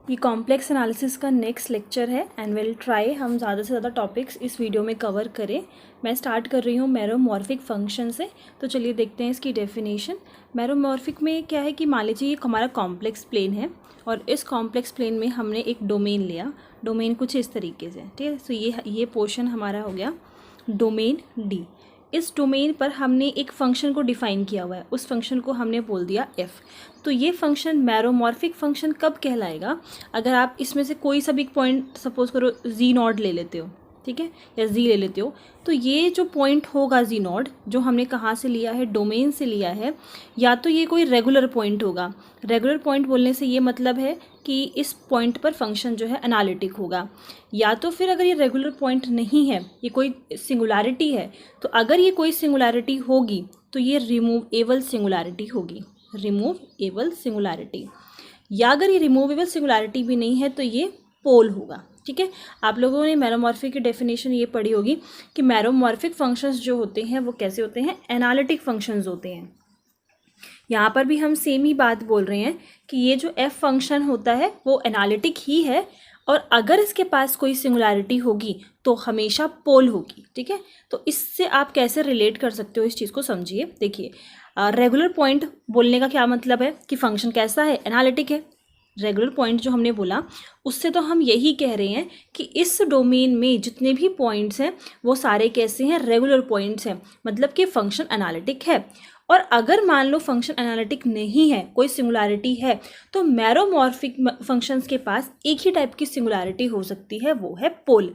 ये complex analysis का next lecture है एंड विल ट्राई हम ज़्यादा से ज़्यादा टॉपिक्स इस वीडियो में कवर करें। मैं स्टार्ट कर रही हूँ मैरोमॉर्फिक फंक्शन से। तो चलिए देखते हैं इसकी डेफिनेशन। मैरोमॉर्फिक में क्या है कि मान लीजिए ये हमारा कॉम्प्लेक्स प्लेन है और इस कॉम्प्लेक्स प्लेन में हमने एक डोमेन लिया। डोमेन कुछ इस तरीके से, ठीक है। तो ये पोर्शन हमारा हो गया डोमेन डी। इस डोमेन पर हमने एक फंक्शन को डिफाइन किया हुआ है, उस फंक्शन को हमने बोल दिया f। तो ये फंक्शन मैरोमॉर्फिक फंक्शन कब कहलाएगा? अगर आप इसमें से कोई सा भी पॉइंट सपोज करो z0 ले लेते हो, ठीक है, या z ले लेते हो, तो ये जो पॉइंट होगा z0 जो हमने कहाँ से लिया है, डोमेन से लिया है, या तो ये कोई रेगुलर पॉइंट होगा। रेगुलर पॉइंट बोलने से ये मतलब है कि इस पॉइंट पर फंक्शन जो है एनालिटिक होगा, या तो फिर अगर ये रेगुलर पॉइंट नहीं है, ये कोई सिंगुलैरिटी है, तो अगर ये कोई सिंगुलैरिटी होगी तो ये रिमूवेबल सिंगुलैरिटी होगी, रिमूवेबल सिंगुलैरिटी। या अगर ये रिमूवेबल सिंगुलैरिटी भी नहीं है तो ये पोल होगा, ठीक है। आप लोगों ने मैरोमॉर्फिक की डेफिनेशन ये पढ़ी होगी कि मैरोमॉर्फिक फंक्शंस जो होते हैं वो कैसे होते हैं, एनालिटिक फंक्शंस होते हैं। यहाँ पर भी हम सेम ही बात बोल रहे हैं कि ये जो एफ फंक्शन होता है वो एनालिटिक ही है, और अगर इसके पास कोई सिंगुलैरिटी होगी तो हमेशा पोल होगी, ठीक है। तो इससे आप कैसे रिलेट कर सकते हो, इस चीज़ को समझिए। देखिए, रेगुलर पॉइंट बोलने का क्या मतलब है कि फंक्शन कैसा है, एनालिटिक है। रेगुलर पॉइंट जो हमने बोला उससे तो हम यही कह रहे हैं कि इस डोमेन में जितने भी पॉइंट्स हैं वो सारे कैसे हैं, रेगुलर पॉइंट्स हैं, मतलब कि फंक्शन एनालिटिक है। और अगर मान लो फंक्शन एनालिटिक नहीं है, कोई सिंगुलैरिटी है, तो मैरोमॉर्फिक फंक्शंस के पास एक ही टाइप की सिंगुलैरिटी हो सकती है, वो है पोल।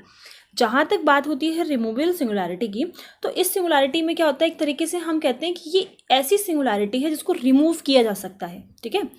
जहाँ तक बात होती है रिमूवेबल सिंगुलैरिटी की, तो इस सिंगुलैरिटी में क्या होता है, एक तरीके से हम कहते हैं कि ये ऐसी सिंगुलैरिटी है जिसको रिमूव किया जा सकता है, ठीक है।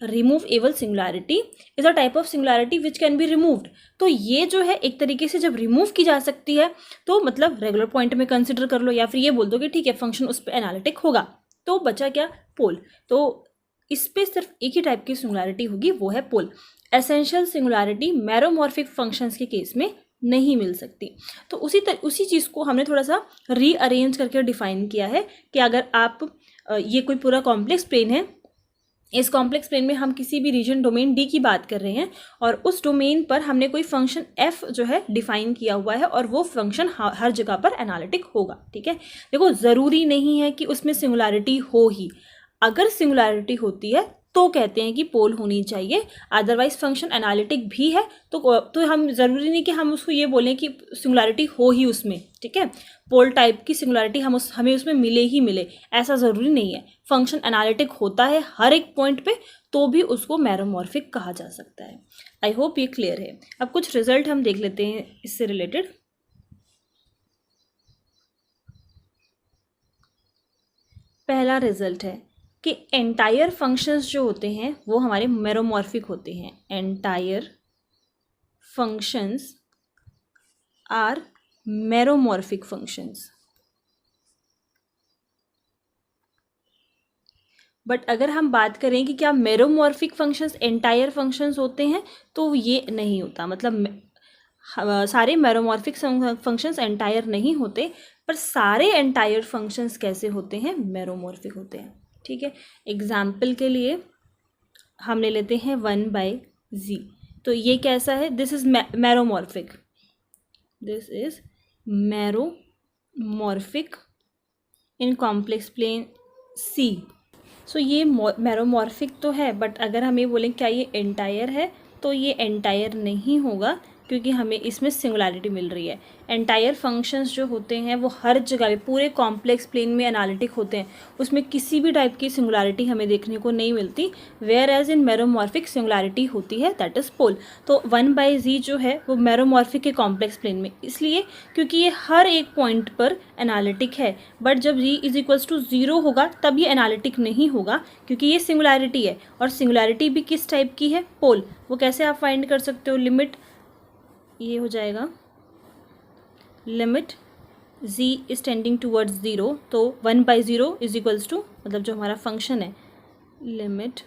Removable singularity is a type of singularity which can be removed. तो ये जो है एक तरीके से जब रिमूव की जा सकती है तो मतलब रेगुलर पॉइंट में कंसिडर कर लो, या फिर ये बोल दो कि ठीक है फंक्शन उस पर एनालिटिक होगा, तो बचा क्या, पोल। तो इस पे सिर्फ एक ही टाइप की सिंगुलैरिटी होगी, वो है पोल। एसेंशियल सिंगुलैरिटी मैरोमॉर्फिक फंक्शंस के केस में नहीं मिल सकती। तो उसी चीज़ को हमने थोड़ा सा रीअरेंज करके डिफाइन किया है कि अगर आप ये कोई पूरा कॉम्प्लेक्स प्लेन है, इस कॉम्प्लेक्स प्लेन में हम किसी भी रीजन डोमेन डी की बात कर रहे हैं और उस डोमेन पर हमने कोई फंक्शन एफ जो है डिफाइन किया हुआ है और वो फंक्शन हर जगह पर एनालिटिक होगा, ठीक है। देखो, ज़रूरी नहीं है कि उसमें सिंगुलैरिटी हो ही, अगर सिंगुलैरिटी होती है तो कहते हैं कि पोल होनी चाहिए, अदरवाइज फंक्शन एनालिटिक भी है तो हम ज़रूरी नहीं कि हम उसको ये बोलें कि सिंगुलैरिटी हो ही उसमें, ठीक है। पोल टाइप की सिंगुलैरिटी हमें उसमें मिले ही मिले, ऐसा ज़रूरी नहीं है। फंक्शन एनालिटिक होता है हर एक पॉइंट पे, तो भी उसको मैरोमॉर्फिक कहा जा सकता है। आई होप ये क्लियर है। अब कुछ रिजल्ट हम देख लेते हैं इससे रिलेटेड। पहला रिजल्ट है कि एंटायर फंक्शंस जो होते हैं वो हमारे मैरोमॉर्फिक होते हैं। Entire functions are meromorphic functions. But अगर हम बात करें कि क्या मैरोमॉर्फिक फंक्शंस एंटायर फंक्शंस होते हैं, तो ये नहीं होता। मतलब सारे मैरोमॉर्फिक फंक्शंस एंटायर नहीं होते, पर सारे एंटायर फंक्शंस कैसे होते हैं, मैरोमॉर्फिक होते हैं, ठीक है। एग्जाम्पल के लिए हम ले लेते हैं 1/z। तो ये कैसा है, this is meromorphic, this is meromorphic in complex plane C। So ये मैरोमॉर्फिक तो है, बट अगर हम ये बोलें क्या ये एंटायर है, तो ये एंटायर नहीं होगा, क्योंकि हमें इसमें सिंगुलैरिटी मिल रही है। एंटायर फंक्शंस जो होते हैं वो हर जगह पूरे कॉम्प्लेक्स प्लेन में एनालिटिक होते हैं, उसमें किसी भी टाइप की सिंगुलैरिटी हमें देखने को नहीं मिलती। वेयर एज इन मैरोमॉर्फिक सिंगुलैरिटी होती है, दैट इज पोल। तो 1/z जो है वो मैरोमॉर्फिक के कॉम्प्लेक्स प्लेन में, इसलिए क्योंकि ये हर एक पॉइंट पर एनालिटिक है। बट जब z इज इक्वल्स टू 0 होगा तब ये एनालिटिक नहीं होगा, क्योंकि ये सिंगुलैरिटी है, और सिंगुलैरिटी भी किस टाइप की है, पोल। वो कैसे आप फाइंड कर सकते हो, लिमिट ये हो जाएगा, limit z is tending towards 0, तो 1/0 इज इक्वल्स टू, मतलब जो हमारा फंक्शन है, limit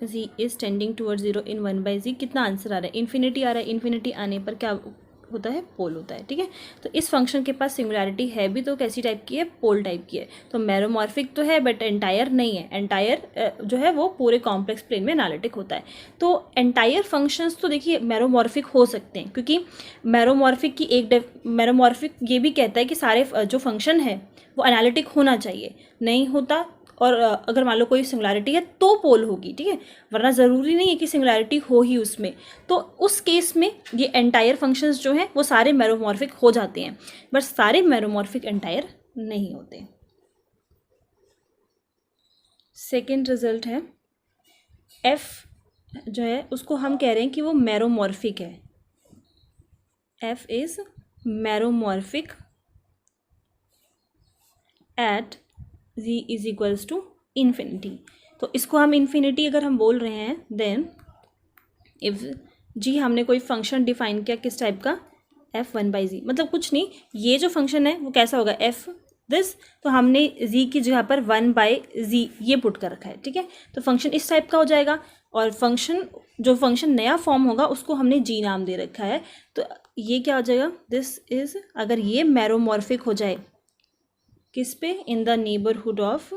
z is tending towards 0 in 1/z, कितना आंसर आ रहा है, इन्फिनिटी आ रहा है। इन्फिनिटी आने पर क्या होता है, पोल होता है, ठीक है। तो इस फंक्शन के पास सिंगुलैरिटी है भी तो कैसी टाइप की है, पोल टाइप की है। तो मैरोमॉर्फिक तो है बट एंटायर नहीं है, एंटायर जो है वो पूरे कॉम्प्लेक्स प्लेन में एनालिटिक होता है। तो एंटायर फंक्शंस तो देखिए मैरोमॉर्फिक हो सकते हैं, क्योंकि मैरोमॉर्फिक की मैरोमॉर्फिक ये भी कहता है कि सारे जो फंक्शन है वो एनालिटिक होना चाहिए, नहीं होता और अगर मान लो कोई सिंगुलैरिटी है तो पोल होगी, ठीक है, वरना ज़रूरी नहीं है कि सिंगुलैरिटी हो ही उसमें। तो उस केस में ये एंटायर फंक्शंस जो हैं वो सारे मैरोमॉर्फिक हो जाते हैं, बट सारे मैरोमॉर्फिक एंटायर नहीं होते। सेकेंड रिजल्ट है एफ जो है उसको हम कह रहे हैं कि वो मैरोमॉर्फिक है, F is meromorphic at z is equals to infinity. तो इसको हम इन्फिनिटी अगर हम बोल रहे हैं देन इफ जी हमने कोई फंक्शन डिफाइन किया किस टाइप का, f1/z, मतलब कुछ नहीं, ये जो फंक्शन है वो कैसा होगा f दिस, तो हमने z की जगह पर 1/z ये पुट कर रखा है, ठीक है। तो फंक्शन इस टाइप का हो जाएगा और जो फंक्शन नया फॉर्म होगा उसको हमने g नाम दे रखा है। तो ये क्या हो जाएगा, दिस इज, अगर ये मैरोमॉर्फिक हो जाए किस पे, in the neighbourhood of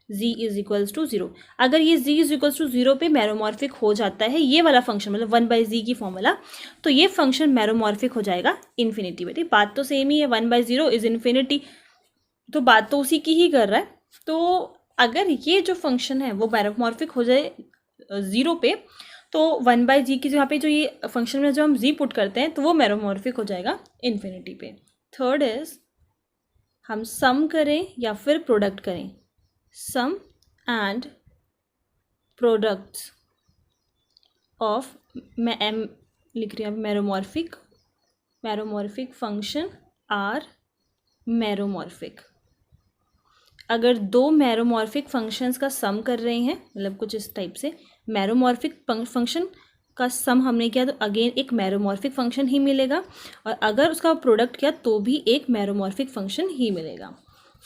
z is equals to 0, अगर ये z इज इक्वल्स टू 0 पे मैरोमॉर्फिक हो जाता है ये वाला फंक्शन, मतलब 1/z की फॉर्मूला, तो ये फंक्शन मैरोमॉर्फिक हो जाएगा इन्फिनिटी पे। बात तो सेम ही है, 1/0 इज इन्फिनिटी, तो बात तो उसी की ही कर रहा है। तो अगर ये जो फंक्शन है वो मैरोमॉर्फिक हो जाए 0 पे, तो 1/z की जगह पे जो ये फंक्शन में जो हम z पुट करते हैं तो वो मैरोमॉर्फिक हो जाएगा इन्फिनिटी पे। थर्ड इज हम सम करें या फिर प्रोडक्ट करें, सम एंड प्रोडक्ट्स ऑफ, मैं एम लिख रही हूँ मैरोमॉर्फिक फंक्शन आर मैरोमॉर्फिक। अगर दो मैरोमॉर्फिक फंक्शंस का सम कर रहे हैं, मतलब कुछ इस टाइप से, मैरोमॉर्फिक फंक्शन का सम हमने किया तो अगेन एक मैरोमॉर्फिक फंक्शन ही मिलेगा, और अगर उसका प्रोडक्ट किया तो भी एक मैरोमॉर्फिक फंक्शन ही मिलेगा।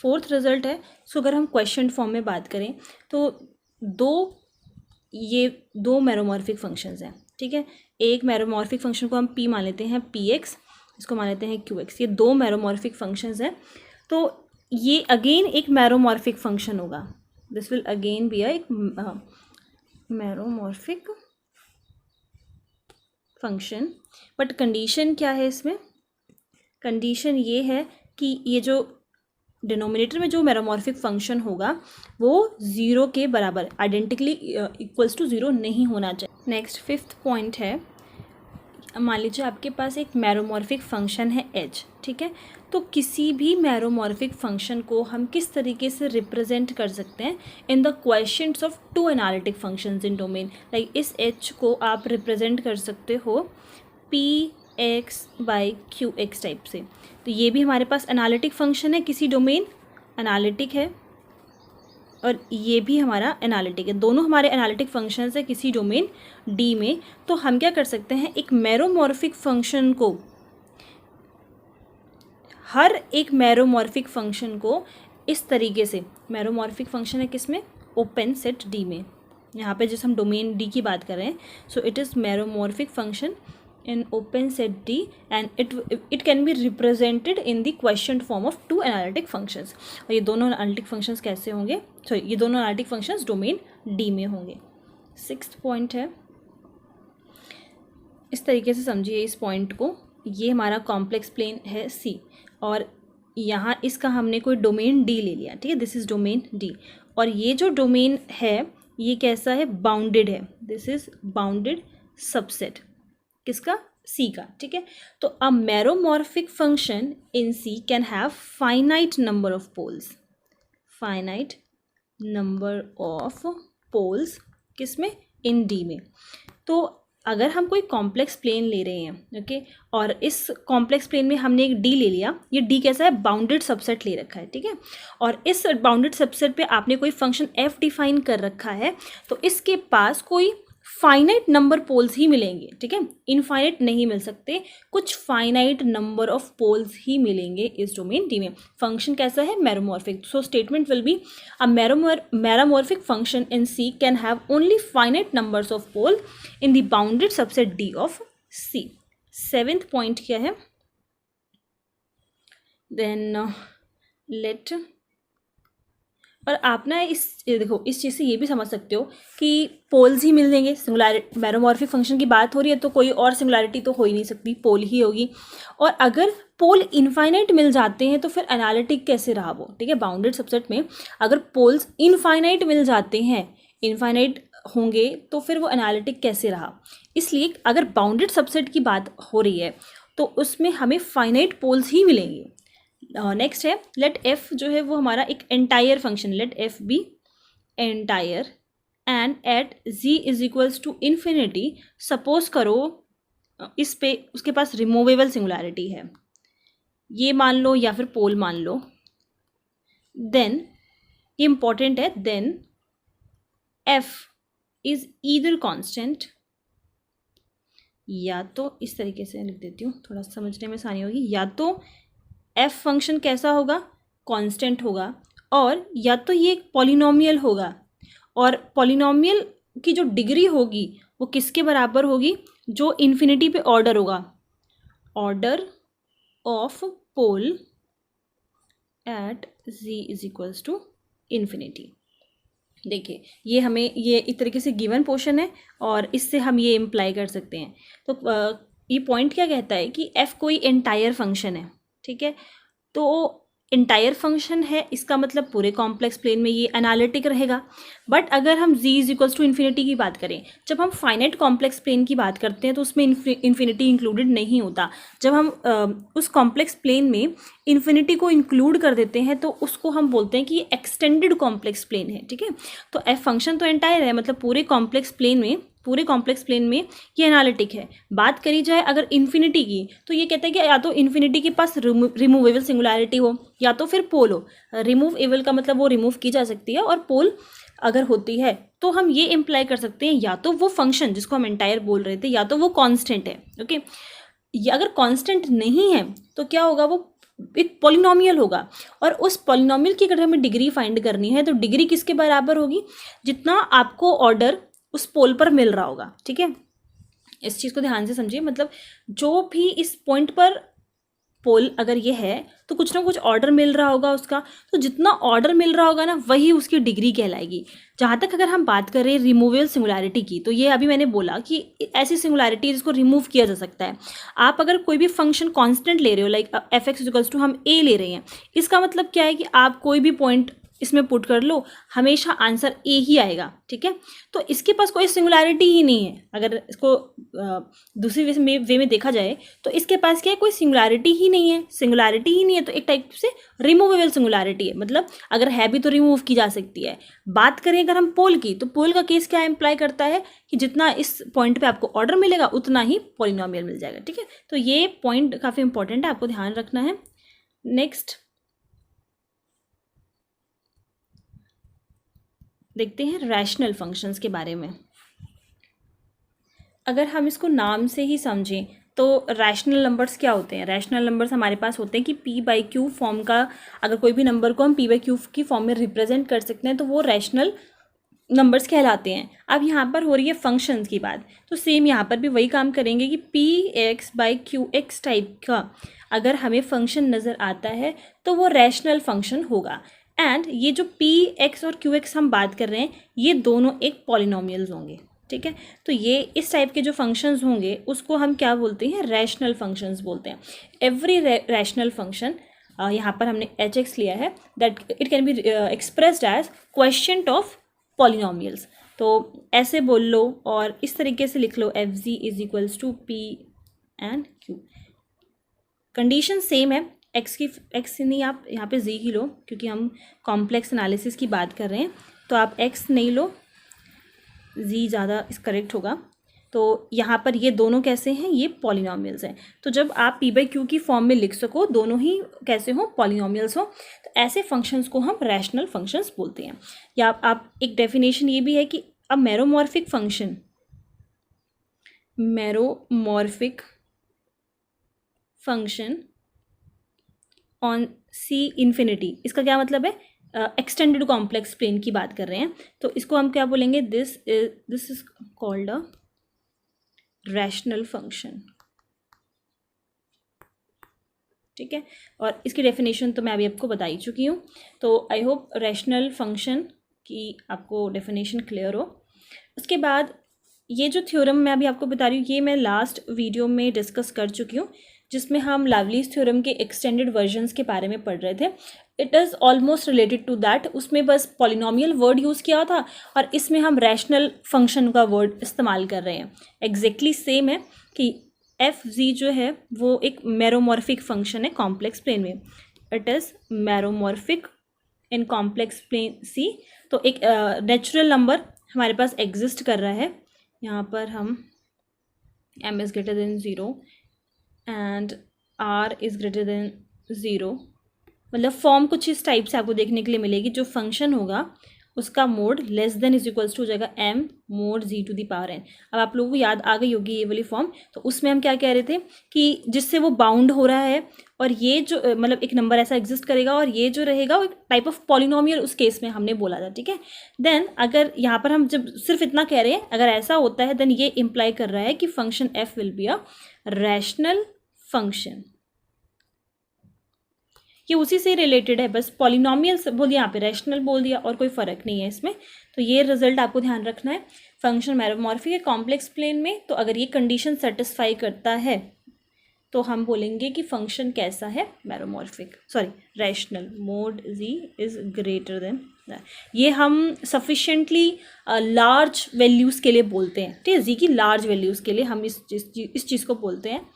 फोर्थ रिजल्ट है, सो अगर हम क्वेश्चन फॉर्म में बात करें तो ये दो मैरोमॉर्फिक फंक्शंस हैं, ठीक है। एक मैरोमॉर्फिक फंक्शन को हम p मान लेते हैं px, इसको मान लेते हैं qx, ये दो मैरोमॉर्फिक फंक्शंस हैं। तो ये अगेन एक मैरोमॉर्फिक फंक्शन होगा, दिस विल अगेन बी एक मैरोमॉर्फिक फंक्शन। बट कंडीशन क्या है इसमें, कंडीशन ये है कि ये जो डिनोमिनेटर में जो मैरोमॉर्फिक फंक्शन होगा वो 0 के बराबर, आइडेंटिकली इक्वल्स टू 0 नहीं होना चाहिए। नेक्स्ट फिफ्थ पॉइंट है, मान लीजिए आपके पास एक मैरोमॉर्फिक फंक्शन है h, ठीक है। तो किसी भी मैरोमॉर्फिक फंक्शन को हम किस तरीके से रिप्रेजेंट कर सकते हैं in the questions of two analytic functions in domain, like इस h को आप रिप्रेजेंट कर सकते हो px/qx टाइप से। तो ये भी हमारे पास एनालिटिक फंक्शन है, किसी डोमेन एनालिटिक है, और ये भी हमारा एनालिटिक है, दोनों हमारे एनालिटिक फंक्शंस है किसी डोमेन D में। तो हम क्या कर सकते हैं, एक मैरोमॉर्फिक फंक्शन को, हर एक मैरोमॉर्फिक फंक्शन को इस तरीके से, मैरोमॉर्फिक फंक्शन है किसमें, ओपन सेट D में, यहाँ पे जिस हम डोमेन D की बात कर रहे हैं, so it is meromorphic function in open set D and it can be represented in the quotient form of two analytic functions। और ये दोनों analytic functions कैसे होंगे, सॉरी ये दोनों analytic functions डोमेन D में होंगे। सिक्स्थ पॉइंट है, इस तरीके से समझिए इस पॉइंट को, ये हमारा कॉम्प्लेक्स प्लेन है C और यहाँ इसका हमने कोई डोमेन D ले लिया, ठीक है, दिस इज़ डोमेन D, और ये जो डोमेन है ये कैसा है, बाउंडेड है, दिस इज़ बाउंडेड सबसेट किसका, C का, ठीक है। तो a meromorphic function in C can have finite number of poles, finite number of poles किसमें, इन D में। तो अगर हम कोई कॉम्प्लेक्स प्लेन ले रहे हैं, ओके, और इस कॉम्प्लेक्स प्लेन में हमने एक D ले लिया, ये D कैसा है, बाउंडेड सबसेट ले रखा है, ठीक है, और इस बाउंडेड सबसेट पे आपने कोई फंक्शन f डिफाइन कर रखा है, तो इसके पास कोई फाइनाइट नंबर पोल्स ही मिलेंगे, ठीक है, इनफाइनाइट नहीं मिल सकते, कुछ फाइनाइट नंबर ऑफ पोल्स ही मिलेंगे इस डोमेन D में। फंक्शन कैसा है, meromorphic, so statement will be a meromorphic function in C can have only finite numbers of pole in the bounded subset D of C। Seventh point क्या है, then let, और आप ना ये देखो इस चीज़ से ये भी समझ सकते हो कि पोल्स ही मिल देंगे, सिंगुलैरिटी मैरोमॉर्फिक फंक्शन की बात हो रही है तो कोई और सिंगुलैरिटी तो हो ही नहीं सकती, पोल ही होगी। और अगर पोल इनफाइनाइट मिल जाते हैं तो फिर एनालिटिक कैसे रहा वो, ठीक है। बाउंडेड सबसेट में अगर पोल्स इनफाइनाइट मिल जाते हैं, इनफाइनाइट होंगे तो फिर वो एनालिटिक कैसे रहा। इसलिए अगर बाउंडेड सबसेट की बात हो रही है तो उसमें हमें फाइनाइट पोल्स ही मिलेंगे। नेक्स्ट है लेट एफ, जो है वो हमारा एक entire function, let f be entire and at g is equals to infinity. Suppose करो इस पे उसके पास रिमूवेबल सिंगुलैरिटी है, ये मान लो या फिर पोल मान लो, देन इम्पॉर्टेंट है, then f is either constant, या तो इस तरीके से लिख देती हूँ थोड़ा समझने में आसानी होगी, या तो एफ फंक्शन कैसा होगा, कांस्टेंट होगा, और या तो ये एक पॉलिनोमियल होगा, और पॉलिनोमियल की जो डिग्री होगी वो किसके बराबर होगी, जो इन्फिनिटी पे ऑर्डर होगा, order of pole at g is equals to infinity. देखिए ये हमें ये एक तरीके से गिवन पोर्शन है और इससे हम ये इम्प्लाई कर सकते हैं। तो ये पॉइंट क्या कहता है कि एफ कोई एंटायर फंक्शन है, ठीक है। तो एंटायर फंक्शन है, इसका मतलब पूरे कॉम्प्लेक्स प्लेन में ये एनालिटिक रहेगा। बट अगर हम z is equals to infinity की बात करें, जब हम फाइनाइट कॉम्प्लेक्स प्लेन की बात करते हैं तो उसमें इन्फिनिटी इंक्लूडेड नहीं होता। जब हम उस कॉम्प्लेक्स प्लेन में इन्फिनिटी को इंक्लूड कर देते हैं तो उसको हम बोलते हैं कि ये एक्सटेंडेड कॉम्प्लेक्स प्लेन है, ठीक है। तो एफ फंक्शन तो एंटायर है, मतलब पूरे कॉम्प्लेक्स प्लेन में ये एनालिटिक है। बात करी जाए अगर इन्फिनिटी की, तो ये कहता है कि या तो इन्फिनिटी के पास रिमूवेबल सिंगुलैरिटी हो या तो फिर पोल हो। रिमूवेबल का मतलब वो रिमूव की जा सकती है, और पोल अगर होती है तो हम ये इम्प्लाई कर सकते हैं या तो वो फंक्शन जिसको हम एंटायर बोल रहे थे या तो वो कांस्टेंट है, ओके। या अगर कांस्टेंट नहीं है तो क्या होगा, वो एक पॉलिनोमियल होगा, और उस पॉलिनोमियल की अगर हमें डिग्री फाइंड करनी है तो डिग्री किसके बराबर होगी, जितना आपको ऑर्डर उस पोल पर मिल रहा होगा, ठीक है। इस चीज़ को ध्यान से समझिए, मतलब जो भी इस पॉइंट पर पोल अगर ये है तो कुछ ना कुछ ऑर्डर मिल रहा होगा उसका, तो जितना ऑर्डर मिल रहा होगा ना वही उसकी डिग्री कहलाएगी। जहाँ तक अगर हम बात करें रिमूवेबल सिंगुलैरिटी की, तो ये अभी मैंने बोला कि ऐसी सिंगुलैरिटी जिसको रिमूव किया जा सकता है। आप अगर कोई भी फंक्शन कांस्टेंट ले रहे हो, like f x equals to हम ए ले रहे हैं, इसका मतलब क्या है कि आप कोई भी पॉइंट इसमें पुट कर लो, हमेशा आंसर ए ही आएगा, ठीक है। तो इसके पास कोई सिंगुलैरिटी ही नहीं है। अगर इसको दूसरी वे में देखा जाए तो इसके पास क्या है, कोई सिंगुलैरिटी ही नहीं है। सिंगुलैरिटी ही नहीं है तो एक टाइप से रिमूवेबल सिंगुलैरिटी है, मतलब अगर है भी तो रिमूव की जा सकती है। बात करें अगर हम पोल की, तो पोल का केस क्या इम्प्लाई करता है कि जितना इस पॉइंट पे आपको ऑर्डर मिलेगा उतना ही पॉलिनोमियल मिल जाएगा, ठीक है। तो ये पॉइंट काफ़ी इंपॉर्टेंट है, आपको ध्यान रखना है। नेक्स्ट देखते हैं रैशनल फंक्शंस के बारे में। अगर हम इसको नाम से ही समझें तो रैशनल नंबर्स क्या होते हैं। रैशनल नंबर्स हमारे पास होते हैं कि p बाई क्यू फॉर्म का, अगर कोई भी नंबर को हम p बाई क्यू की फॉर्म में रिप्रेजेंट कर सकते हैं तो वो रैशनल नंबर्स कहलाते हैं। अब यहाँ पर हो रही है फंक्शंस की बात, तो सेम यहाँ पर भी वही काम करेंगे कि P x by Q x type का अगर हमें फंक्शन नज़र आता है तो वो रैशनल फंक्शन होगा। एंड ये जो पी एक्स और क्यू एक्स हम बात कर रहे हैं ये दोनों एक पॉलिनोमियल्स होंगे, ठीक है। तो ये इस टाइप के जो फंक्शंस होंगे उसको हम क्या बोलते हैं, रैशनल फंक्शंस बोलते हैं। एवरी रैशनल फंक्शन, यहाँ पर हमने एच एक्स लिया है, that it can be expressed as question of polynomials. तो ऐसे बोल लो और इस तरीके से लिख लो, F G is equals to P and Q. Condition same है, एक्स नहीं, आप यहाँ पे जी ही लो क्योंकि हम कॉम्प्लेक्स एनालिसिस की बात कर रहे हैं, तो आप एक्स नहीं लो, जी ज़्यादा इस करेक्ट होगा। तो यहाँ पर ये दोनों कैसे हैं, ये पॉलिनोमियल्स हैं। तो जब आप पी बाई क्यू की फॉर्म में लिख सको, दोनों ही कैसे हो, पॉलिनोमियल्स हो, तो ऐसे फंक्शंस को हम रैशनल फंक्शंस बोलते हैं। या आप एक डेफिनेशन ये भी है कि a meromorphic function, meromorphic function on C infinity, इसका क्या मतलब है, एक्सटेंडेड कॉम्प्लेक्स प्लेन की बात कर रहे हैं, तो इसको हम क्या बोलेंगे, this is called a rational function. ठीक है। और इसकी डेफिनेशन तो मैं अभी आपको बता ही चुकी हूँ। तो आई होप रैशनल फंक्शन की आपको डेफिनेशन क्लियर हो। उसके बाद ये जो थ्योरम मैं अभी आपको बता रही हूँ, ये मैं लास्ट वीडियो में डिस्कस कर चुकी हूँ, जिसमें हम लावलीज थ्योरम के एक्सटेंडेड वर्जन्स के बारे में पढ़ रहे थे। It is almost related to that. उसमें बस पॉलिनोमियल वर्ड यूज़ किया था और इसमें हम रैशनल फंक्शन का वर्ड इस्तेमाल कर रहे हैं। एग्जैक्टली सेम है कि एफ जी जो है वो एक मैरोमॉर्फिक फंक्शन है कॉम्प्लेक्स प्लेन में। It is meromorphic in complex plane C. तो एक नेचुरल नंबर हमारे पास एग्जिस्ट कर रहा है। यहाँ पर हम m is greater then 0 and r is greater then 0, मतलब फॉर्म कुछ इस टाइप से आपको देखने के लिए मिलेगी। जो फंक्शन होगा उसका mod less than is equals to हो जाएगा m mod z to the power n। अब आप लोगों को याद आ गई होगी ये वाली फॉर्म। तो उसमें हम क्या कह रहे थे कि जिससे वो बाउंड हो रहा है और ये जो मतलब एक नंबर ऐसा एग्जिस्ट करेगा और ये जो रहेगा वो एक टाइप ऑफ पॉलिनोमियल उस केस में हमने बोला था, ठीक है। देन अगर यहाँ पर हम जब सिर्फ इतना कह रहे हैं, अगर ऐसा होता है देन ये इम्प्लाई कर रहा है कि function f will be a rational function. ये उसी से रिलेटेड है, बस पॉलिनोमियल बोल दिया, यहाँ पे रैशनल बोल दिया और कोई फ़र्क नहीं है इसमें। तो ये रिजल्ट आपको ध्यान रखना है। फंक्शन मैरोमॉर्फिक है कॉम्प्लेक्स प्लेन में, तो अगर ये कंडीशन सेटिस्फाई करता है तो हम बोलेंगे कि फंक्शन कैसा है, meromorphic, sorry rational, mod z is greater than. ये हम सफिशेंटली लार्ज वैल्यूज़ के लिए बोलते हैं, ठीक है। z की लार्ज वैल्यूज़ के लिए हम इस चीज़ को बोलते हैं।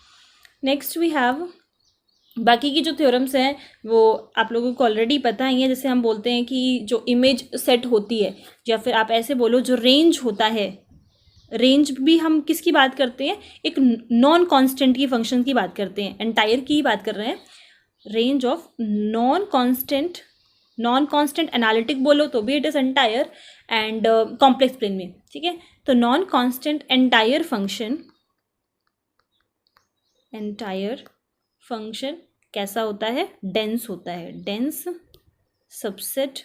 नेक्स्ट वी हैव बाकी की जो थ्योरम्स हैं वो आप लोगों को ऑलरेडी पता ही है। जैसे हम बोलते हैं कि जो इमेज सेट होती है, या फिर आप ऐसे बोलो जो रेंज होता है, रेंज भी हम किसकी बात करते हैं, एक नॉन कांस्टेंट की फंक्शन की बात करते हैं, एंटायर की ही बात कर रहे हैं। Range of non constant analytic बोलो तो भी it is entire and complex plane में, ठीक है। तो नॉन कांस्टेंट एंटायर फंक्शन कैसा होता है, डेंस होता है, डेंस सबसेट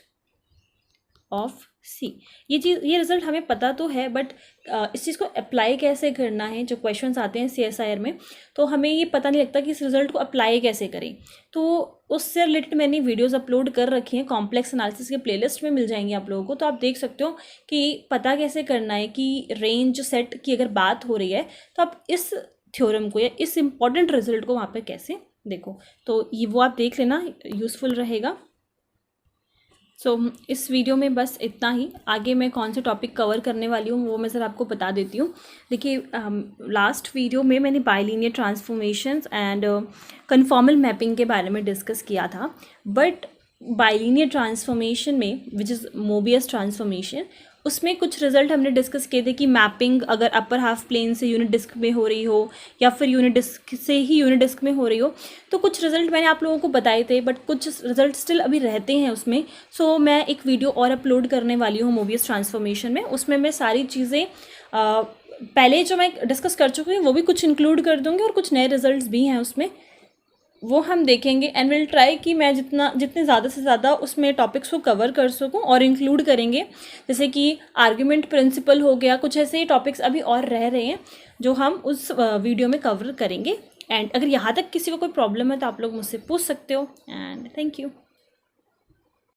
ऑफ सी। ये रिजल्ट हमें पता तो है, बट इस चीज़ को अप्लाई कैसे करना है, जो क्वेश्चंस आते हैं CSIR में, तो हमें ये पता नहीं लगता कि इस रिजल्ट को अप्लाई कैसे करें। तो उससे रिलेटेड मैंने वीडियोस अपलोड कर रखी हैं, कॉम्प्लेक्स एनालिसिस के प्लेलिस्ट में मिल जाएंगी आप लोगों को। तो आप देख सकते हो कि पता कैसे करना है कि रेंज सेट की अगर बात हो रही है तो आप इस थ्योरम को या इस इम्पॉर्टेंट रिजल्ट को वहाँ पे कैसे देखो। तो ये वो आप देख लेना, यूज़फुल रहेगा। इस वीडियो में बस इतना ही। आगे मैं कौन से टॉपिक कवर करने वाली हूँ वो मैं सर आपको बता देती हूँ। देखिए लास्ट वीडियो में मैंने bilinear transformations and conformal mapping के बारे में डिस्कस किया था, बट बाइलिनियर ट्रांसफॉर्मेशन में विच इज़ मोबियस ट्रांसफॉर्मेशन, उसमें कुछ रिजल्ट हमने डिस्कस किए थे कि मैपिंग अगर अपर हाफ प्लेन से यूनिट डिस्क में हो रही हो या फिर यूनिट डिस्क से ही यूनिट डिस्क में हो रही हो, तो कुछ रिजल्ट मैंने आप लोगों को बताए थे, बट कुछ रिजल्ट स्टिल अभी रहते हैं उसमें। सो मैं एक वीडियो और अपलोड करने वाली हूँ मोबियस ट्रांसफॉर्मेशन में। उसमें मैं सारी चीज़ें पहले जो मैं डिस्कस कर चुकी हूँ वो भी कुछ इंक्लूड कर दूँगी और कुछ नए रिजल्ट्स भी हैं उसमें, वो हम देखेंगे। एंड विल ट्राई कि मैं जितने ज़्यादा से ज़्यादा उसमें टॉपिक्स को कवर कर सकूं और इंक्लूड करेंगे। जैसे कि आर्ग्यूमेंट प्रिंसिपल हो गया, कुछ ऐसे टॉपिक्स अभी और रह रहे हैं जो हम उस वीडियो में कवर करेंगे। एंड अगर यहाँ तक किसी को कोई प्रॉब्लम है तो आप लोग मुझसे पूछ सकते हो। And thank you.